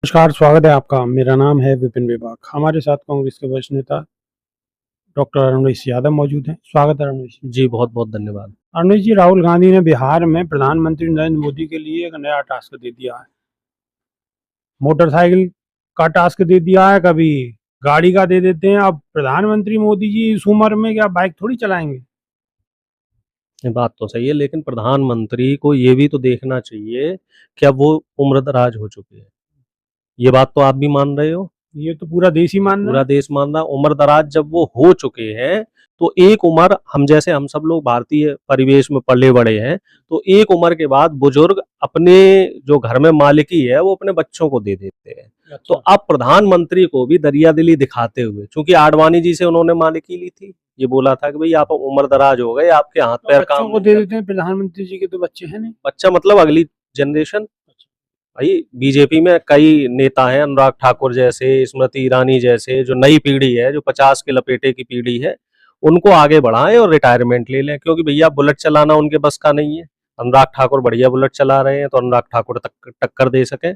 नमस्कार, स्वागत है आपका। मेरा नाम है विपिन विभाग। हमारे साथ कांग्रेस के वरिष्ठ नेता डॉक्टर अरुणेश यादव मौजूद हैं। स्वागत है अरुणेश जी। जी, बहुत-बहुत धन्यवाद। अरुणेश जी, राहुल गांधी ने बिहार में प्रधानमंत्री नरेंद्र मोदी के लिए एक नया टास्क दे दिया है। मोटरसाइकिल का टास्क दे दिया है, कभी गाड़ी का दे देते हैं। अब प्रधानमंत्री मोदी जी इस उम्र में क्या बाइक थोड़ी चलाएंगे? ये बात तो सही है, लेकिन प्रधानमंत्री को ये भी तो देखना चाहिए कि अब वो उम्र-दराज हो चुके हैं। ये बात तो आप भी मान रहे हो, ये तो पूरा देश ही मान रहा पूरा है। देश मान रहा है। उम्र-दराज जब वो हो चुके हैं, तो एक उम्र हम सब लोग भारतीय परिवेश में पले-बड़े हैं, तो एक उम्र के बाद बुजुर्ग अपने जो घर में मालिकी है, वो अपने बच्चों को दे देते हैं। तो अच्छा, अब प्रधानमंत्री को भी दरियादिली दिखाते हुए, चूँकि आडवाणी जी से उन्होंने मालिकी ली थी, ये बोला था कि भई आप उम्र-दराज हो गए, आपके तो हाथ-पैर काम बच्चों को नहीं दे कर। देते हैं। प्रधानमंत्री जी के तो बच्चे हैं नहीं। बच्चा मतलब अगली जनरेशन। भाई बीजेपी में कई नेता हैं, अनुराग ठाकुर जैसे, स्मृति ईरानी जैसे, जो नई पीढ़ी है, जो 50 के लपेटे की पीढ़ी है, उनको आगे बढ़ाएं और रिटायरमेंट ले लें, क्योंकि भैया बुलेट चलाना उनके बस का नहीं है। अनुराग ठाकुर बढ़िया बुलेट चला रहे हैं, तो अनुराग ठाकुर तक टक्कर दे सकें।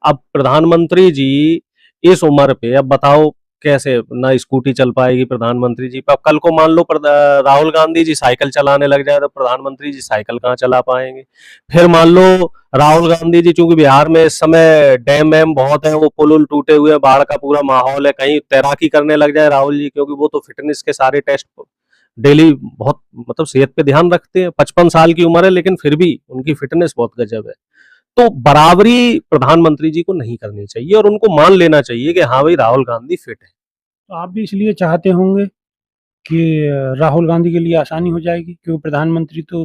अब प्रधानमंत्री जी इस उम्र पे अब बताओ कैसे ना स्कूटी चल पाएगी प्रधानमंत्री जी पे। अब कल को मान लो राहुल गांधी जी साइकिल चलाने लग जाए, तो प्रधानमंत्री जी साइकिल कहाँ चला पाएंगे। फिर मान लो राहुल गांधी जी, चूंकि बिहार में इस समय डैम वैम बहुत है, वो पुल उल टूटे हुए हैं, बाढ़ का पूरा माहौल है, कहीं तैराकी करने लग जाए राहुल जी, क्योंकि वो तो फिटनेस के सारे टेस्ट डेली बहुत मतलब सेहत पे ध्यान रखते हैं। 55 साल की उम्र है, लेकिन फिर भी उनकी फिटनेस बहुत गजब है। तो बराबरी प्रधानमंत्री जी को नहीं करनी चाहिए और उनको मान लेना चाहिए कि हाँ भाई राहुल गांधी फिट है। तो आप भी इसलिए चाहते होंगे कि राहुल गांधी के लिए आसानी हो जाएगी, क्योंकि प्रधानमंत्री तो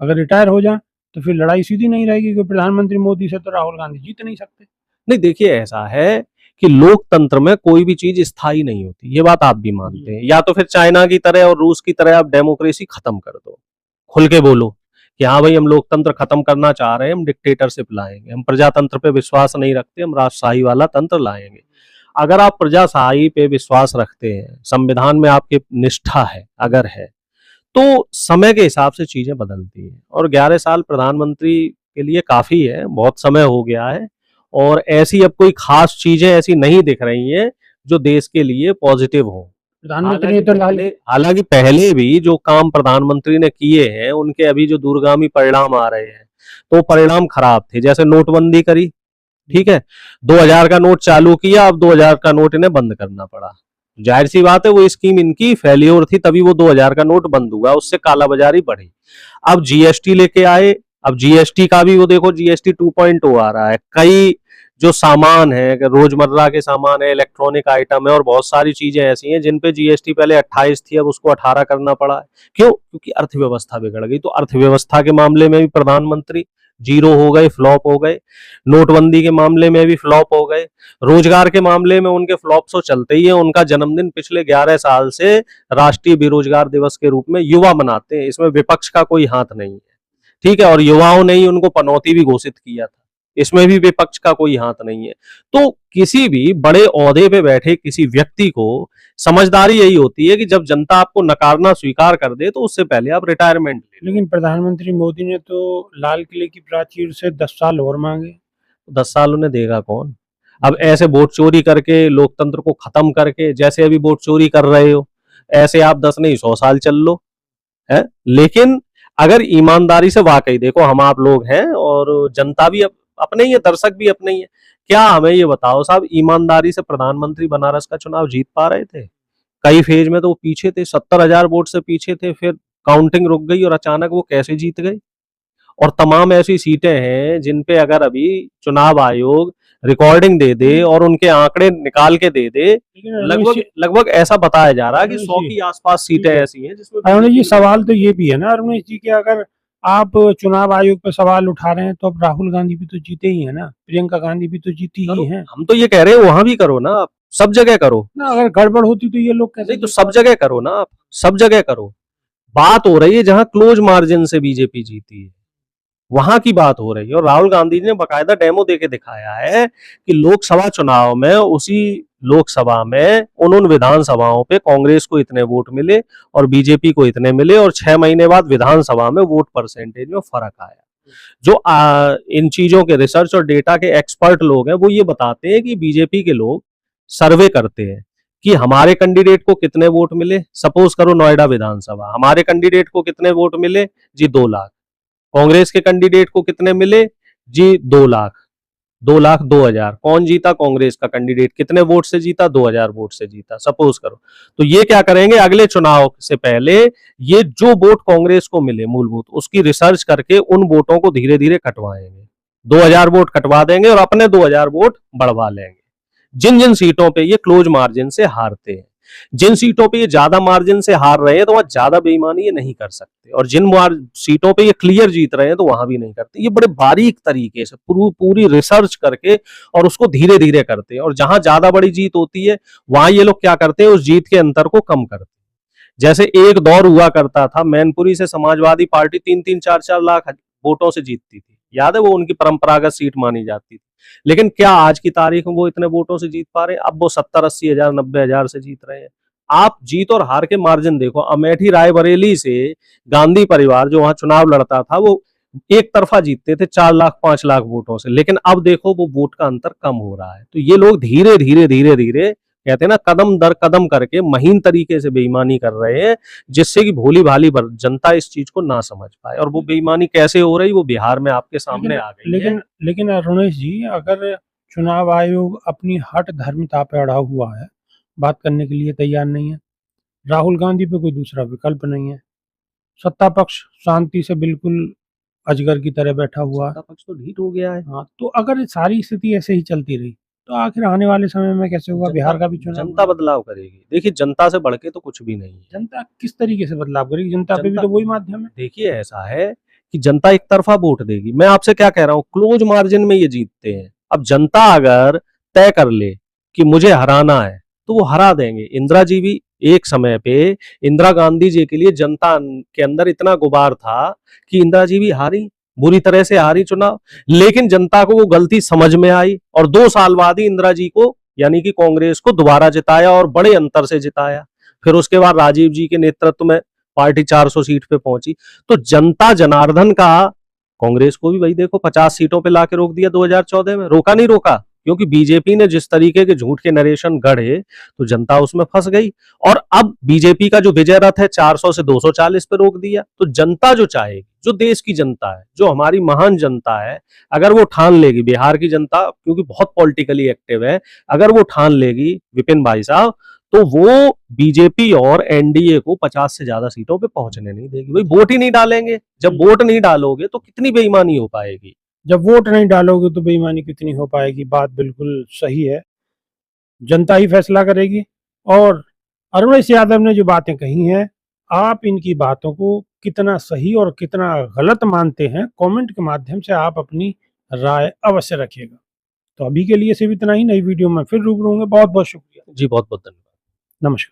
अगर रिटायर हो जाए तो फिर लड़ाई सीधी नहीं रहेगी, क्योंकि प्रधानमंत्री मोदी से तो राहुल गांधी जीत नहीं सकते। नहीं, देखिए ऐसा है कि लोकतंत्र में कोई भी चीज स्थायी नहीं होती, ये बात आप भी मानते हैं। या तो फिर चाइना की तरह और रूस की तरह आप डेमोक्रेसी खत्म कर दो, खुल के बोलो कि हाँ भाई हम लोकतंत्र खत्म करना चाह रहे हैं, हम डिक्टेटरशिप लाएंगे, हम प्रजातंत्र पे विश्वास नहीं रखते, हम राजशाही वाला तंत्र लाएंगे। अगर आप प्रजाशाही पे विश्वास रखते हैं, संविधान में आपकी निष्ठा है अगर है, तो समय के हिसाब से चीजें बदलती हैं और 11 साल प्रधानमंत्री के लिए काफी है, बहुत समय हो गया है। और ऐसी अब कोई खास चीजें ऐसी नहीं दिख रही हैं जो देश के लिए पॉजिटिव हो। प्रधानमंत्री ने तो हालांकि पहले भी जो काम प्रधानमंत्री ने किए हैं, उनके अभी जो दूरगामी परिणाम आ रहे हैं, तो परिणाम खराब थे। जैसे नोटबंदी करी, ठीक है, 2000 का नोट चालू किया, अब 2000 का नोट इन्हें बंद करना पड़ा। जाहिर सी बात है वो स्कीम इनकी फेल्योर थी, तभी वो 2000 का नोट बंद हुआ, उससे कालाबाजारी बढ़ी। अब जीएसटी लेके आए, अब जीएसटी का भी वो देखो, जीएसटी 2.0 आ रहा है। कई जो सामान है, रोजमर्रा के सामान है, इलेक्ट्रॉनिक आइटम है और बहुत सारी चीजें ऐसी हैं जिन पे जीएसटी पहले 28 थी, अब उसको 18 करना पड़ा है। क्यों? क्योंकि अर्थव्यवस्था बिगड़ गई। तो अर्थव्यवस्था के मामले में भी प्रधानमंत्री जीरो हो गए, फ्लॉप हो गए। नोटबंदी के मामले में भी फ्लॉप हो गए। रोजगार के मामले में उनके फ्लॉप तो चलते ही है। उनका जन्मदिन पिछले 11 साल से राष्ट्रीय बेरोजगार दिवस के रूप में युवा मनाते हैं, इसमें विपक्ष का कोई हाथ नहीं है, ठीक है। और युवाओं ने ही उनको पनौती भी घोषित किया था, इसमें भी विपक्ष का कोई हाथ नहीं है। तो किसी भी बड़े ओहदे पे बैठे किसी व्यक्ति को समझदारी यही होती है कि जब जनता आपको नकारना स्वीकार कर दे, तो उससे पहले आप रिटायरमेंट ले। लेकिन प्रधानमंत्री मोदी ने तो लाल किले की प्राचीर से 10 साल और मांगे। 10 साल उन्हें देगा कौन? अब ऐसे वोट चोरी करके, लोकतंत्र को खत्म करके, जैसे अभी वोट चोरी कर रहे हो, ऐसे आप 10 नहीं 100 साल चल लो, है। लेकिन अगर ईमानदारी से, वाकई देखो हम आप लोग हैं और जनता भी अपने ही है, दर्शक भी अपने ही है। क्या हमें ये बताओ साहब, ईमानदारी से प्रधानमंत्री बनारस का चुनाव जीत पा रहे थे? कई फेज में तो वो पीछे थे, 70,000 वोट से पीछे थे, फिर काउंटिंग रुक गई और अचानक वो कैसे जीत गए। और तमाम ऐसी सीटें हैं जिन पे अगर अभी चुनाव आयोग रिकॉर्डिंग दे दे और उनके आंकड़े निकाल के दे दे, लगभग लगभग ऐसा बताया जा रहा है कि 100 की आसपास सीटें ऐसी हैं जिसमें। अरुण जी, सवाल तो ये भी है ना अरुणेश जी, कि अगर आप चुनाव आयोग पे सवाल उठा रहे हैं तो अब राहुल गांधी भी तो जीते ही है ना, प्रियंका गांधी भी तो जीती ही है हम तो ये कह रहे हैं वहां भी करो ना आप, सब जगह करो ना। अगर गड़बड़ होती तो ये लोग कैसे? नहीं तो सब जगह करो ना आप, सब जगह करो। बात हो रही है जहां क्लोज मार्जिन से बीजेपी जीती है, वहां की बात हो रही है। और राहुल गांधी जी ने बकायदा डेमो देके दिखाया है कि लोकसभा चुनाव में, उसी लोकसभा में, उन विधानसभाओं पे कांग्रेस को इतने वोट मिले और बीजेपी को इतने मिले, और 6 महीने बाद विधानसभा में वोट परसेंटेज में फर्क आया। जो इन चीजों के रिसर्च और डेटा के एक्सपर्ट लोग हैं वो ये बताते हैं कि बीजेपी के लोग सर्वे करते हैं कि हमारे कैंडिडेट को कितने वोट मिले। सपोज करो नोएडा विधानसभा, हमारे कैंडिडेट को कितने वोट मिले जी 2 लाख, कांग्रेस के कैंडिडेट को कितने मिले जी 2 लाख, 2,02,000। कौन जीता? कांग्रेस का कैंडिडेट। कितने वोट से जीता? 2,000 वोट से जीता, सपोज करो। तो ये क्या करेंगे, अगले चुनाव से पहले ये जो वोट कांग्रेस को मिले मूलभूत, उसकी रिसर्च करके उन वोटों को धीरे धीरे कटवाएंगे। 2,000 वोट कटवा देंगे और अपने 2,000 वोट बढ़वा लेंगे। जिन जिन सीटों पे ये क्लोज मार्जिन से हारते हैं, जिन सीटों पे ये ज्यादा मार्जिन से हार रहे हैं तो वहां ज्यादा बेईमानी ये नहीं कर सकते, और जिन सीटों पे ये क्लियर जीत रहे हैं तो वहां भी नहीं करते। ये बड़े बारीक तरीके से पूरी रिसर्च करके और उसको धीरे धीरे करते हैं, और जहां ज्यादा बड़ी जीत होती है वहां ये लोग क्या करते हैं, उस जीत के अंतर को कम करते हैं। जैसे एक दौर हुआ करता था, मैनपुरी से समाजवादी पार्टी 3-3, 4-4 लाख वोटों से जीतती थी, याद है? वो उनकी परंपरागत सीट मानी जाती थी। लेकिन क्या आज की तारीख में वो इतने वोटों से जीत पा रहे हैं? अब वो 70-80 हजार, 90 हजार से जीत रहे हैं। आप जीत और हार के मार्जिन देखो। अमेठी रायबरेली से गांधी परिवार जो वहां चुनाव लड़ता था वो एक तरफा जीतते थे 4 लाख 5 लाख वोटों से, लेकिन अब देखो वो वोट का अंतर कम हो रहा है। तो ये लोग धीरे धीरे कहते हैं ना, कदम दर कदम करके महीन तरीके से बेईमानी कर रहे हैं, जिससे कि भोली भाली जनता इस चीज को ना समझ पाए। और वो बेईमानी कैसे हो रही, वो बिहार में आपके सामने आ गई है। लेकिन रमेश जी, अगर चुनाव आयोग अपनी हट धर्मता पे अड़ा हुआ है, बात करने के लिए तैयार नहीं है, राहुल गांधी पे कोई दूसरा विकल्प नहीं है, सत्ता पक्ष शांति से बिल्कुल अजगर की तरह बैठा हुआ है, सत्ता पक्ष तो ढीठ हो गया है। हाँ, तो अगर सारी स्थिति ऐसे ही चलती रही तो आखिर आने वाले समय में कैसे होगा? बिहार का भी चुनाव, जनता बदलाव करेगी। देखिए, जनता से बढ़ के तो कुछ भी नहीं है। जनता किस तरीके से बदलाव करेगी? जनता पे भी तो वही माध्यम है। देखिए, ऐसा है कि जनता एक तरफा वोट देगी। मैं आपसे क्या कह रहा हूं, क्लोज मार्जिन में ये जीतते हैं। अब जनता अगर तय कर ले कि मुझे हराना है तो वो हरा देंगे। इंदिरा जी भी एक समय पे, इंदिरा गांधी जी के लिए जनता के अंदर इतना गुबार था कि इंदिरा जी भी हारी, बुरी तरह से हारी चुनाव, लेकिन जनता को वो गलती समझ में आई और 2 साल बाद ही इंदिरा जी को, यानी कि कांग्रेस को दोबारा जिताया और बड़े अंतर से जिताया। फिर उसके बाद राजीव जी के नेतृत्व में पार्टी 400 सीट पे पहुंची। तो जनता जनार्दन का कांग्रेस को भी भाई देखो 50 सीटों पे लाके रोक दिया 2014 में। रोका नहीं रोका, क्योंकि बीजेपी ने जिस तरीके के झूठ के नरेशन गढ़े तो जनता उसमें फंस गई। और अब बीजेपी का जो विजय रथ है 400 से 240 पे रोक दिया। तो जनता जो चाहेगी, जो देश की जनता है, जो हमारी महान जनता है, अगर वो ठान लेगी, बिहार की जनता क्योंकि बहुत पॉलिटिकली एक्टिव है, अगर वो ठान लेगी विपिन भाई साहब, तो वो बीजेपी और एनडीए को 50 से ज्यादा सीटों पे पहुंचने नहीं देगी। भाई वोट ही नहीं डालेंगे, जब वोट नहीं डालोगे तो कितनी बेईमानी हो पाएगी? जब वोट नहीं डालोगे तो बेईमानी कितनी हो पाएगी? बात बिल्कुल सही है, जनता ही फैसला करेगी। और अरुणेश यादव ने जो बातें कही हैं, आप इनकी बातों को कितना सही और कितना गलत मानते हैं, कमेंट के माध्यम से आप अपनी राय अवश्य रखिएगा। तो अभी के लिए सिर्फ इतना ही, नई वीडियो में फिर रूबरू होंगे। बहुत बहुत शुक्रिया जी, बहुत बहुत धन्यवाद। नमस्कार।